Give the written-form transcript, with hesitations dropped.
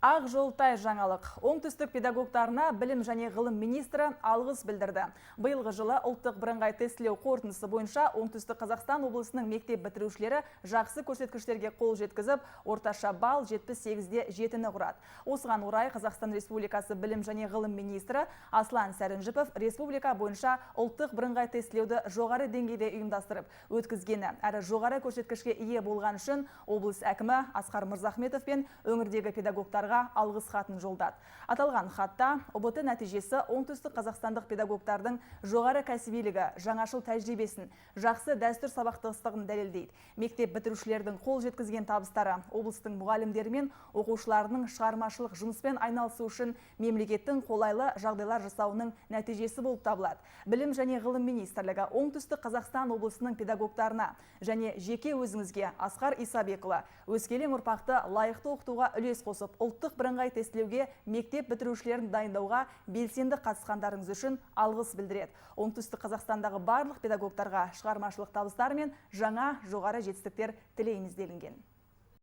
Ақ жолтай жаңалық. Оңтүстік педагогтарына білім және ғылым министрі алғыс білдірді. Биылғы жылы ұлттық бірыңғай тестілеу қорытындысы бойынша Оңтүстік Қазақстан облысының мектеп бітірушілері жақсы көрсеткіштерге қол жеткізіп, орташа балл 78-де 7-ні құрады. Осыған орай Қазақстан Республикасы білім және ғылым министрі Аслан Сәрінжіпов республика бойынша ұлттық бірыңғай тестілеуді жоғары деңгейде ұйымдастырып өткізгені, әрі жоғары көрсеткішке ие болған үшін облыс әкімі Асқар Мырзахметов пен өңірдегі педагогтарға алғыс хатын жолдады. Аталған хатта ұбт нәтижесі оңтүстік қазақстандық педагогтардың жоғары кәсібилігі, жаңашыл тәжірибесін, жақсы дәстүр сабақтастығын дәлелдейді. Мектеп бітірушілердің қол жеткізген табыстары облыстың мұғалімдері мен оқушыларының шығармашылық жұмыспен айналысу үшін мемлекеттің қолайлы жағдайлар жасауының нәтижесі болып табылады. Білім және ғылым министрлігі оңтүстік Қазақстан облысының педагогтарына және жеке өзіңізге Асқар Исабекұлы өскелең ұрпақты лайықты оқытуға үлес қосып, ұлттық бірыңғай тестілеуге мектеп бітірушілерін дайындауға белсенді қатысқандарыңыз үшін алғыс білдіреді. Оңтүстік Қазақстандағы барлық педагогтарға шығармашылық табыстар мен жаңа жоғары жетістіктер тілейміз делінген.